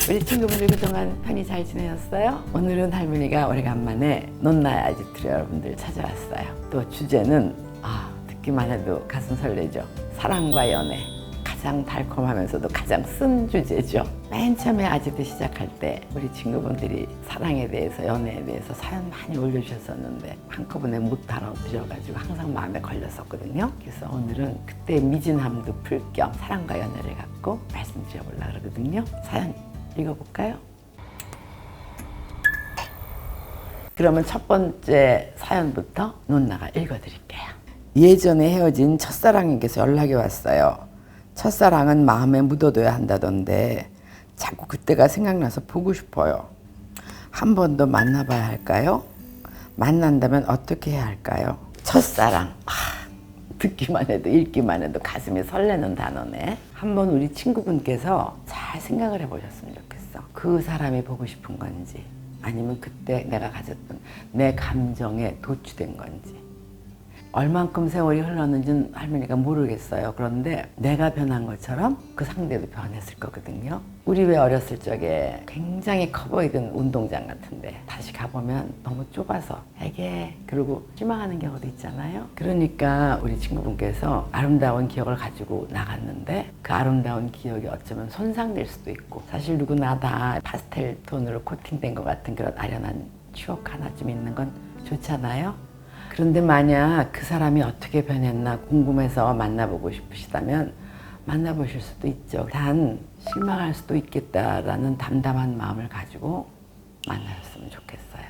우리 친구분들 그동안 편히 잘 지내셨어요? 오늘은 할머니가 오래간만에 논나야지 트리 여러분들 찾아왔어요. 또 주제는 듣기만 해도 가슴 설레죠. 사랑과 연애. 가장 달콤하면서도 가장 쓴 주제죠. 맨 처음에 아지트 시작할 때 우리 친구분들이 사랑에 대해서 연애에 대해서 사연 많이 올려주셨었는데 한꺼번에 못 다뤄드려가지고 항상 마음에 걸렸었거든요. 그래서 오늘은 그때 미진함도 풀 겸 사랑과 연애를 갖고 말씀드려보려고 그러거든요. 사연 읽어볼까요? 그러면 첫 번째 사연부터 논나가 읽어드릴게요. 예전에 헤어진 첫사랑에게서 연락이 왔어요. 첫사랑은 마음에 묻어둬야 한다던데 자꾸 그때가 생각나서 보고 싶어요. 한 번 더 만나봐야 할까요? 만난다면 어떻게 해야 할까요? 첫사랑. 듣기만 해도 읽기만 해도 가슴이 설레는 단어네. 한번 우리 친구분께서 잘 생각을 해보셨으면 좋겠어. 그 사람이 보고 싶은 건지 아니면 그때 내가 가졌던 내 감정에 도취된 건지 얼만큼 세월이 흘렀는지는 할머니가 모르겠어요. 그런데 내가 변한 것처럼 그 상대도 변했을 거거든요. 우리 왜 어렸을 적에 굉장히 커 보이던 운동장 같은데 다시 가보면 너무 좁아서 에게 그러고 실망하는 경우도 있잖아요. 그러니까 우리 친구분께서 아름다운 기억을 가지고 나갔는데 그 아름다운 기억이 어쩌면 손상될 수도 있고 사실 누구나 다 파스텔 톤으로 코팅된 것 같은 그런 아련한 추억 하나쯤 있는 건 좋잖아요. 그런데 만약 그 사람이 어떻게 변했나 궁금해서 만나보고 싶으시다면 만나보실 수도 있죠. 단 실망할 수도 있겠다라는 담담한 마음을 가지고 만나셨으면 좋겠어요.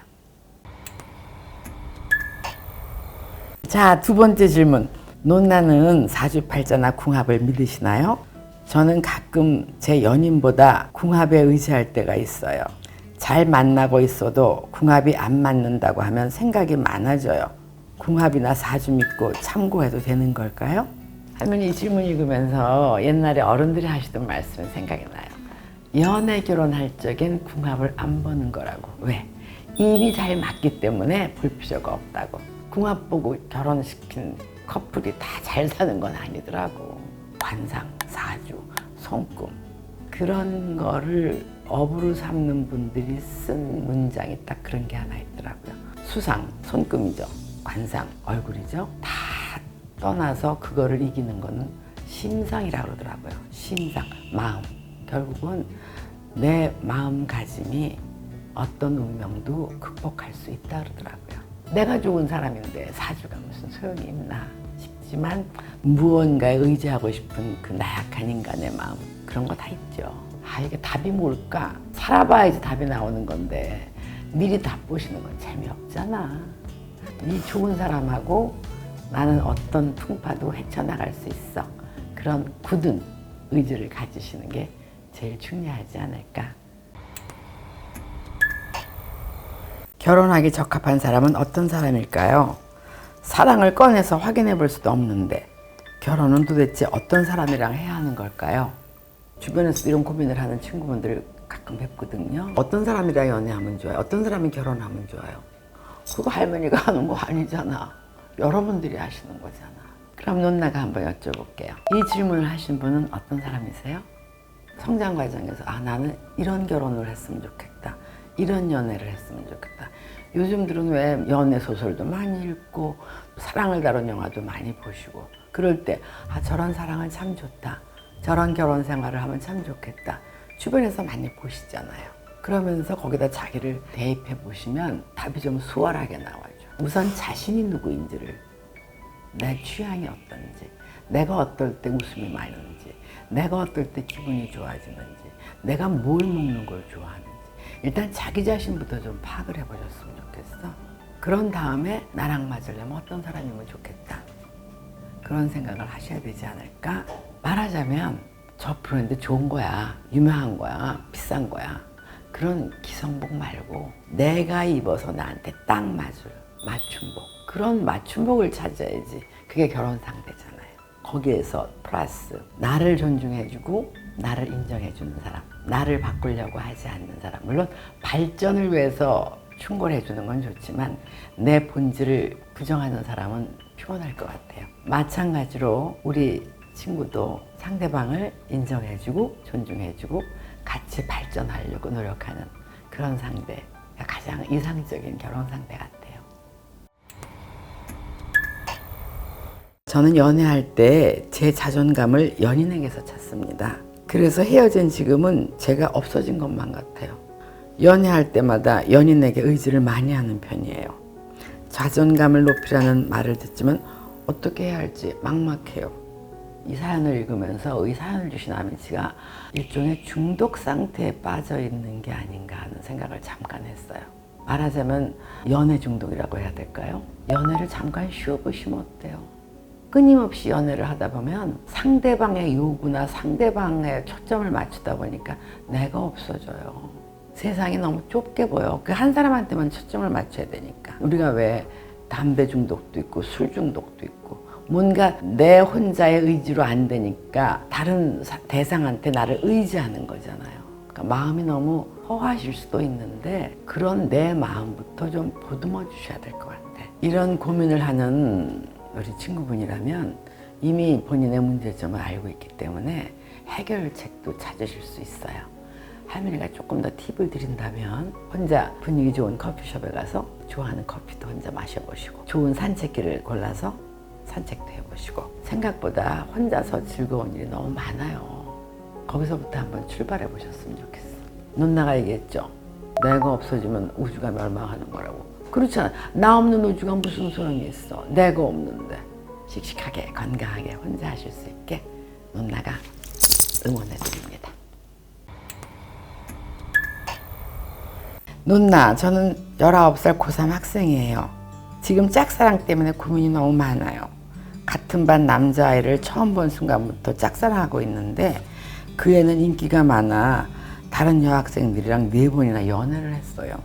자, 두 번째 질문. 논나는 사주팔자나 궁합을 믿으시나요? 저는 가끔 제 연인보다 궁합에 의지할 때가 있어요. 잘 만나고 있어도 궁합이 안 맞는다고 하면 생각이 많아져요. 궁합이나 사주 믿고 참고해도 되는 걸까요? 할머니 이 질문 읽으면서 옛날에 어른들이 하시던 말씀이 생각이 나요. 연애 결혼할 적엔 궁합을 안 보는 거라고. 왜? 일이 잘 맞기 때문에 볼 필요가 없다고. 궁합 보고 결혼시킨 커플이 다 잘 사는 건 아니더라고. 관상, 사주, 손금 그런 거를 업으로 삼는 분들이 쓴 문장이 딱 그런 게 하나 있더라고요. 수상, 손금이죠. 관상, 얼굴이죠. 다 떠나서 그거를 이기는 거는 심상이라고 그러더라고요. 심상, 마음. 결국은 내 마음가짐이 어떤 운명도 극복할 수 있다 그러더라고요. 내가 좋은 사람인데 사주가 무슨 소용이 있나 싶지만 무언가에 의지하고 싶은 그 나약한 인간의 마음 그런 거 다 있죠. 이게 답이 뭘까? 살아봐야지 답이 나오는 건데 미리 답 보시는 건 재미없잖아. 이 좋은 사람하고 나는 어떤 풍파도 헤쳐나갈 수 있어. 그런 굳은 의지를 가지시는 게 제일 중요하지 않을까. 결혼하기 적합한 사람은 어떤 사람일까요? 사랑을 꺼내서 확인해 볼 수도 없는데 결혼은 도대체 어떤 사람이랑 해야 하는 걸까요? 주변에서 이런 고민을 하는 친구분들 가끔 뵙거든요. 어떤 사람이랑 연애하면 좋아요? 어떤 사람이 결혼하면 좋아요? 그거 할머니가 하는 거 아니잖아. 여러분들이 하시는 거잖아. 그럼 논나가 한번 여쭤볼게요. 이 질문을 하신 분은 어떤 사람이세요? 성장 과정에서 나는 이런 결혼을 했으면 좋겠다. 이런 연애를 했으면 좋겠다. 요즘들은 왜 연애 소설도 많이 읽고 사랑을 다룬 영화도 많이 보시고 그럴 때 저런 사랑은 참 좋다. 저런 결혼 생활을 하면 참 좋겠다. 주변에서 많이 보시잖아요. 그러면서 거기다 자기를 대입해 보시면 답이 좀 수월하게 나와죠. 우선 자신이 누구인지를, 내 취향이 어떤지, 내가 어떨 때 웃음이 많은지, 내가 어떨 때 기분이 좋아지는지, 내가 뭘 먹는 걸 좋아하는지 일단 자기 자신부터 좀 파악을 해보셨으면 좋겠어. 그런 다음에 나랑 맞으려면 어떤 사람이면 좋겠다. 그런 생각을 하셔야 되지 않을까? 말하자면 저 브랜드 좋은 거야, 유명한 거야, 비싼 거야. 그런 기성복 말고 내가 입어서 나한테 딱 맞을 맞춤복. 그런 맞춤복을 찾아야지 그게 결혼 상대잖아요. 거기에서 플러스 나를 존중해주고 나를 인정해주는 사람, 나를 바꾸려고 하지 않는 사람. 물론 발전을 위해서 충고해주는 건 좋지만 내 본질을 부정하는 사람은 피곤할 것 같아요. 마찬가지로 우리 친구도 상대방을 인정해주고 존중해주고 같이 발전하려고 노력하는 그런 상대가 가장 이상적인 결혼 상대 같아요. 저는 연애할 때 제 자존감을 연인에게서 찾습니다. 그래서 헤어진 지금은 제가 없어진 것만 같아요. 연애할 때마다 연인에게 의지를 많이 하는 편이에요. 자존감을 높이라는 말을 듣지만 어떻게 해야 할지 막막해요. 이 사연을 읽으면서 이 사연을 주신 아민 씨가 일종의 중독 상태에 빠져 있는 게 아닌가 하는 생각을 잠깐 했어요. 말하자면 연애 중독이라고 해야 될까요? 연애를 잠깐 쉬어보시면 어때요? 끊임없이 연애를 하다 보면 상대방의 요구나 상대방의 초점을 맞추다 보니까 내가 없어져요. 세상이 너무 좁게 보여. 그 한 사람한테만 초점을 맞춰야 되니까. 우리가 왜 담배 중독도 있고 술 중독도 있고 뭔가 내 혼자의 의지로 안 되니까 다른 대상한테 나를 의지하는 거잖아요. 그러니까 마음이 너무 허하실 수도 있는데 그런 내 마음부터 좀 보듬어 주셔야 될 것 같아. 이런 고민을 하는 우리 친구분이라면 이미 본인의 문제점을 알고 있기 때문에 해결책도 찾으실 수 있어요. 할머니가 조금 더 팁을 드린다면 혼자 분위기 좋은 커피숍에 가서 좋아하는 커피도 혼자 마셔보시고 좋은 산책길을 골라서 산책도 해보시고 생각보다 혼자서 즐거운 일이 너무 많아요. 거기서부터 한번 출발해 보셨으면 좋겠어. 누나가 얘기했죠. 내가 없어지면 우주가 멸망하는 거라고. 그렇잖아. 나 없는 우주가 무슨 소용이 있어. 내가 없는데. 씩씩하게 건강하게 혼자 하실 수 있게 누나가 응원해 드립니다. 누나, 저는 19살 고3 학생이에요. 지금 짝사랑 때문에 고민이 너무 많아요. 같은 반 남자아이를 처음 본 순간부터 짝사랑하고 있는데 그 애는 인기가 많아 다른 여학생들이랑 4번이나 연애를 했어요.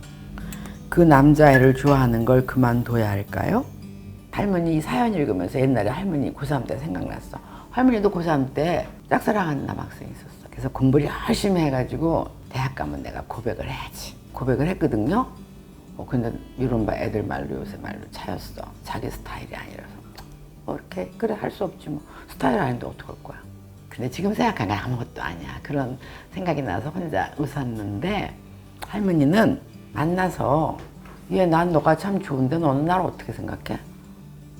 그 남자애를 좋아하는 걸 그만둬야 할까요? 할머니 이 사연 읽으면서 옛날에 할머니 고3 때 생각났어. 할머니도 고3 때 짝사랑하는 남학생이 있었어. 그래서 공부를 열심히 해가지고 대학 가면 내가 고백을 해야지. 고백을 했거든요. 근데 이런 바 애들 말로 요새 말로 차였어. 자기 스타일이 아니라서. 이렇게 그래 할 수 없지 뭐. 스타일 아닌데 어떡할 거야. 근데 지금 생각하면 아무것도 아니야. 그런 생각이 나서 혼자 웃었는데 할머니는 만나서 얘 난 너가 참 좋은데 너는 나를 어떻게 생각해?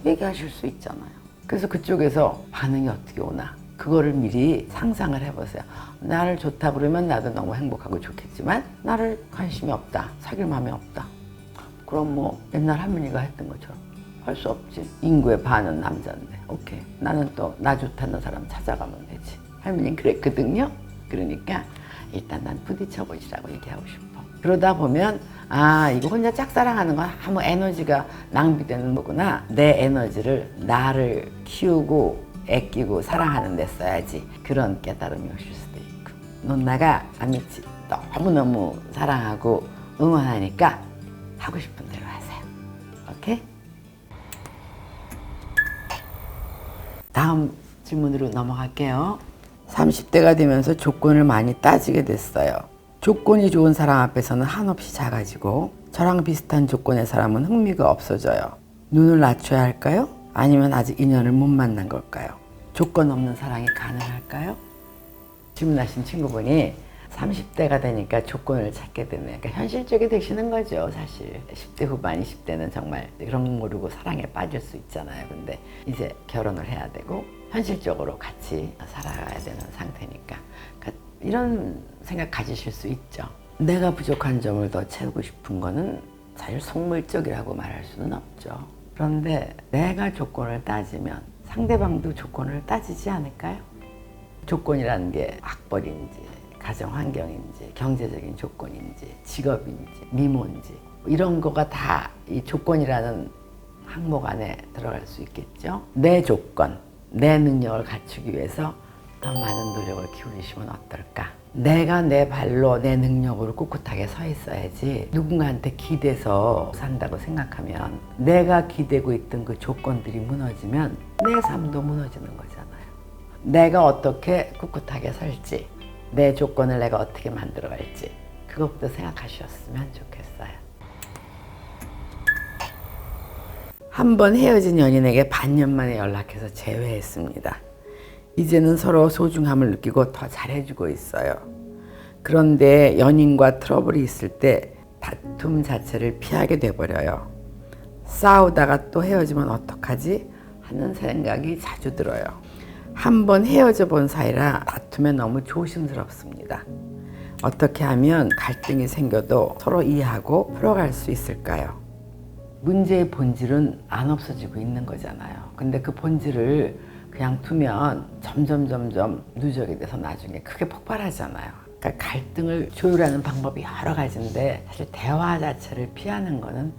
얘기하실 수 있잖아요. 그래서 그쪽에서 반응이 어떻게 오나 그거를 미리 상상을 해보세요. 나를 좋다 그러면 나도 너무 행복하고 좋겠지만 나를 관심이 없다. 사귈 마음이 없다. 그럼 뭐 옛날 할머니가 했던 것처럼 할 수 없지. 인구의 반은 남자인데 오케이. 나는 또 나 좋다는 사람 찾아가면 되지. 할머니는 그랬거든요. 그러니까 일단 난 부딪혀보시라고 얘기하고 싶어. 그러다 보면 이거 혼자 짝사랑하는 건 아무 에너지가 낭비되는 거구나. 내 에너지를 나를 키우고 아끼고 사랑하는 데 써야지. 그런 깨달음이 오실 수도 있고. 누나가 아미치 너무너무 사랑하고 응원하니까 하고 싶은 대로 하세요. 오케이? 다음 질문으로 넘어갈게요. 30대가 되면서 조건을 많이 따지게 됐어요. 조건이 좋은 사람 앞에서는 한없이 작아지고 저랑 비슷한 조건의 사람은 흥미가 없어져요. 눈을 낮춰야 할까요? 아니면 아직 인연을 못 만난 걸까요? 조건 없는 사랑이 가능할까요? 질문하신 친구분이 30대가 되니까 조건을 찾게 되네. 그러니까 현실적이 되시는 거죠, 사실. 10대 후반, 20대는 정말 그런 거 모르고 사랑에 빠질 수 있잖아요. 근데 이제 결혼을 해야 되고 현실적으로 같이 살아가야 되는 상태니까. 그러니까 이런 생각 가지실 수 있죠. 내가 부족한 점을 더 채우고 싶은 거는 사실 속물적이라고 말할 수는 없죠. 그런데 내가 조건을 따지면 상대방도 조건을 따지지 않을까요? 조건이라는 게 학벌인지 가정 환경인지 경제적인 조건인지 직업인지 미모인지 이런 거가 다 이 조건이라는 항목 안에 들어갈 수 있겠죠. 내 조건, 내 능력을 갖추기 위해서 더 많은 노력을 기울이시면 어떨까? 내가 내 발로 내 능력으로 꿋꿋하게 서 있어야지 누군가한테 기대서 산다고 생각하면 내가 기대고 있던 그 조건들이 무너지면 내 삶도 무너지는 거잖아요. 내가 어떻게 꿋꿋하게 설지 내 조건을 내가 어떻게 만들어 갈지 그것부터 생각하셨으면 좋겠어요. 한 번 헤어진 연인에게 반년 만에 연락해서 재회했습니다. 이제는 서로 소중함을 느끼고 더 잘해주고 있어요. 그런데 연인과 트러블이 있을 때 다툼 자체를 피하게 돼버려요. 싸우다가 또 헤어지면 어떡하지? 하는 생각이 자주 들어요. 한번 헤어져 본 사이라 다툼에 너무 조심스럽습니다. 어떻게 하면 갈등이 생겨도 서로 이해하고 풀어갈 수 있을까요? 문제의 본질은 안 없어지고 있는 거잖아요. 근데 그 본질을 그냥 두면 점점 누적이 돼서 나중에 크게 폭발하잖아요. 그러니까 갈등을 조율하는 방법이 여러 가지인데 사실 대화 자체를 피하는 거는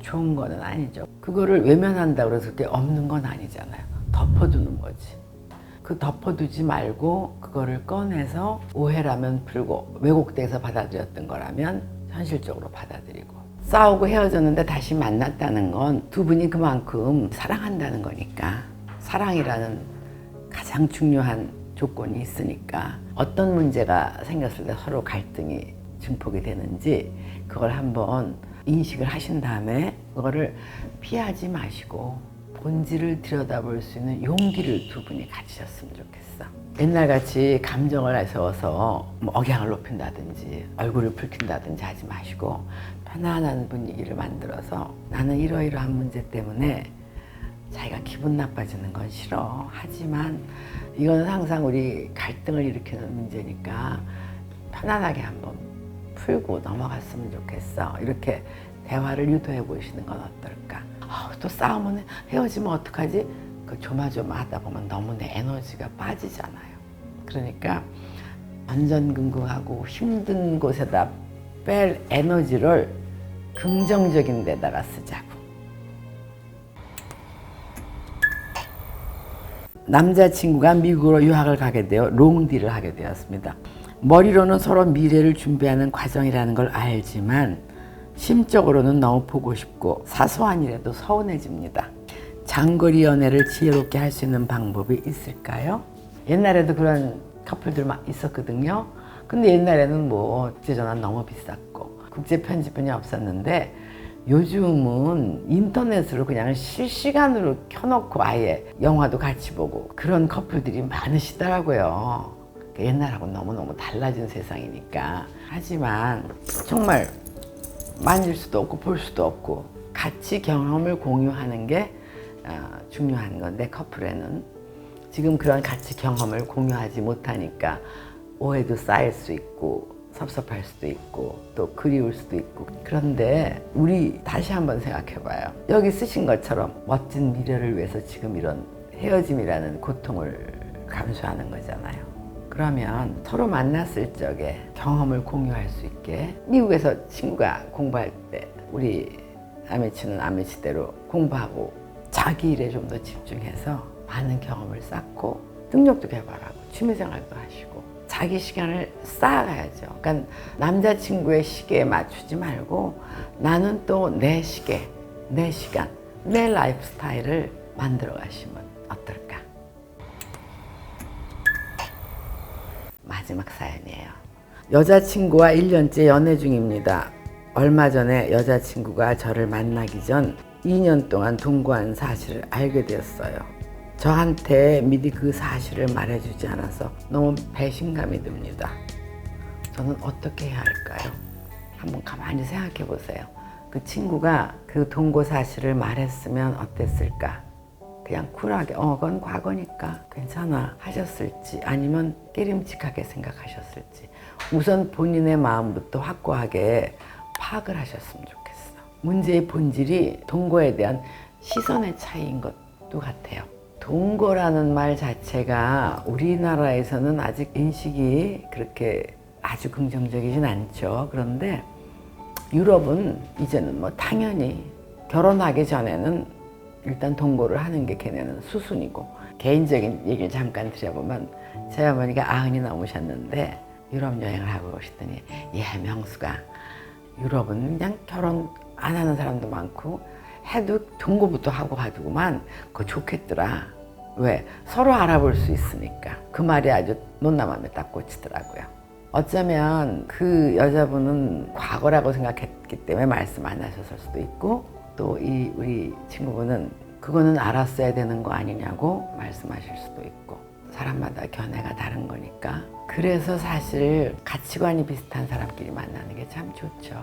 좋은 거는 아니죠. 그거를 외면한다고 해서 그게 없는 건 아니잖아요. 덮어두는 거지. 그 덮어두지 말고 그거를 꺼내서 오해라면 풀고 왜곡돼서 받아들였던 거라면 현실적으로 받아들이고, 싸우고 헤어졌는데 다시 만났다는 건 두 분이 그만큼 사랑한다는 거니까, 사랑이라는 가장 중요한 조건이 있으니까 어떤 문제가 생겼을 때 서로 갈등이 증폭이 되는지 그걸 한번 인식을 하신 다음에 그거를 피하지 마시고 본질을 들여다볼 수 있는 용기를 두 분이 가지셨으면 좋겠어. 옛날같이 감정을 앞세워서 억양을 높인다든지 얼굴을 붉힌다든지 하지 마시고 편안한 분위기를 만들어서 나는 이러이러한 문제 때문에 자기가 기분 나빠지는 건 싫어. 하지만 이건 항상 우리 갈등을 일으키는 문제니까 편안하게 한번 풀고 넘어갔으면 좋겠어. 이렇게 대화를 유도해 보시는 건 어떨까? 또 싸우면 헤어지면 어떡하지? 그 조마조마하다 보면 너무 내 에너지가 빠지잖아요. 그러니까 전전긍긍하고 힘든 곳에다 뺄 에너지를 긍정적인 데다가 쓰자고. 남자친구가 미국으로 유학을 가게 되어 롱디를 하게 되었습니다. 머리로는 서로 미래를 준비하는 과정이라는 걸 알지만 심적으로는 너무 보고 싶고 사소한 일에도 서운해집니다. 장거리 연애를 지혜롭게 할 수 있는 방법이 있을까요? 옛날에도 그런 커플들 있었거든요. 근데 옛날에는 국제전화 너무 비쌌고 국제 편집본이 없었는데 요즘은 인터넷으로 그냥 실시간으로 켜놓고 아예 영화도 같이 보고 그런 커플들이 많으시더라고요. 옛날하고 너무너무 달라진 세상이니까. 하지만 정말 만질 수도 없고 볼 수도 없고 같이 경험을 공유하는 게 중요한 건데, 커플에는 지금 그런 같이 경험을 공유하지 못하니까 오해도 쌓일 수 있고 섭섭할 수도 있고 또 그리울 수도 있고. 그런데 우리 다시 한번 생각해봐요. 여기 쓰신 것처럼 멋진 미래를 위해서 지금 이런 헤어짐이라는 고통을 감수하는 거잖아요. 그러면 서로 만났을 적에 경험을 공유할 수 있게, 미국에서 친구가 공부할 때 우리 아메치는 아메치대로 공부하고 자기 일에 좀 더 집중해서 많은 경험을 쌓고 능력도 개발하고 취미생활도 하시고 자기 시간을 쌓아가야죠. 그러니까 남자친구의 시계에 맞추지 말고 나는 또 내 시계, 내 시간, 내 라이프 스타일을 만들어 가시면 어떨까? 마지막 사연이에요. 여자친구와 1년째 연애 중입니다. 얼마 전에 여자친구가 저를 만나기 전 2년 동안 동거한 사실을 알게 되었어요. 저한테 미리 그 사실을 말해주지 않아서 너무 배신감이 듭니다. 저는 어떻게 해야 할까요? 한번 가만히 생각해 보세요. 그 친구가 그 동거 사실을 말했으면 어땠을까? 그냥 쿨하게 그건 과거니까 괜찮아 하셨을지, 아니면 깨림칙하게 생각하셨을지, 우선 본인의 마음부터 확고하게 파악을 하셨으면 좋겠어. 문제의 본질이 동거에 대한 시선의 차이인 것도 같아요. 동거라는 말 자체가 우리나라에서는 아직 인식이 그렇게 아주 긍정적이진 않죠. 그런데 유럽은 이제는 당연히 결혼하기 전에는 일단 동거를 하는 게 걔네는 수순이고, 개인적인 얘기를 잠깐 드려보면 제 어머니가 90이 넘으셨는데 유럽 여행을 하고 오시더니, 명수가 유럽은 그냥 결혼 안 하는 사람도 많고 해도 동거부터 하고 가두고만 그거 좋겠더라. 왜? 서로 알아볼 수 있으니까. 그 말이 아주 논나맘에 딱 꽂히더라고요. 어쩌면 그 여자분은 과거라고 생각했기 때문에 말씀 안 하셨을 수도 있고, 또 우리 친구분은 그거는 알았어야 되는 거 아니냐고 말씀하실 수도 있고, 사람마다 견해가 다른 거니까. 그래서 사실 가치관이 비슷한 사람끼리 만나는 게 참 좋죠.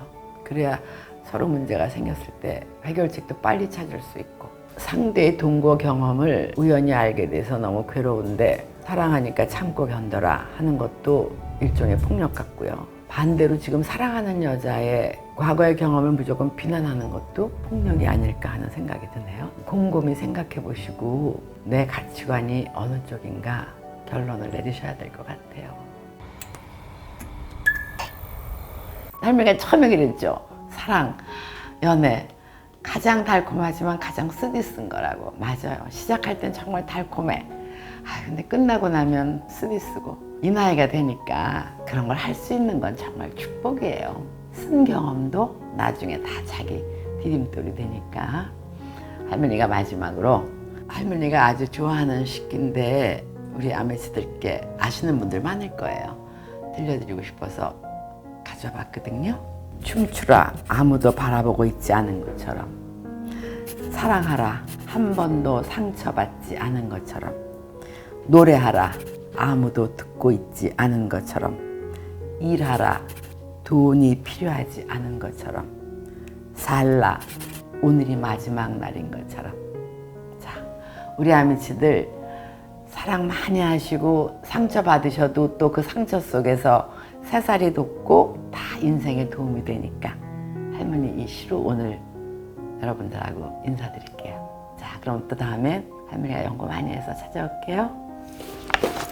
그래야 서로 문제가 생겼을 때 해결책도 빨리 찾을 수 있고. 상대의 동거 경험을 우연히 알게 돼서 너무 괴로운데 사랑하니까 참고 견뎌라 하는 것도 일종의 폭력 같고요. 반대로 지금 사랑하는 여자의 과거의 경험을 무조건 비난하는 것도 폭력이 아닐까 하는 생각이 드네요. 곰곰이 생각해 보시고 내 가치관이 어느 쪽인가 결론을 내리셔야 될 것 같아요. 할머니가 처음에 그랬죠. 사랑, 연애 가장 달콤하지만 가장 쓰디쓴 거라고. 맞아요. 시작할 땐 정말 달콤해. 근데 끝나고 나면 쓰디쓰고. 이 나이가 되니까 그런 걸 할 수 있는 건 정말 축복이에요. 쓴 경험도 나중에 다 자기 디딤돌이 되니까. 할머니가 마지막으로, 할머니가 아주 좋아하는 식기인데 우리 아메치들께 아시는 분들 많을 거예요. 들려드리고 싶어서 가져와 봤거든요. 춤추라 아무도 바라보고 있지 않은 것처럼, 사랑하라 한 번도 상처받지 않은 것처럼, 노래하라 아무도 듣고 있지 않은 것처럼, 일하라 돈이 필요하지 않은 것처럼, 살라 오늘이 마지막 날인 것처럼. 자, 우리 아미치들 사랑 많이 하시고 상처 받으셔도 또 그 상처 속에서 새살이 돋고 다 인생에 도움이 되니까 할머니 이 시로 오늘 여러분들하고 인사드릴게요. 자, 그럼 또 다음엔 할머니가 연구 많이 해서 찾아올게요.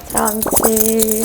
참치.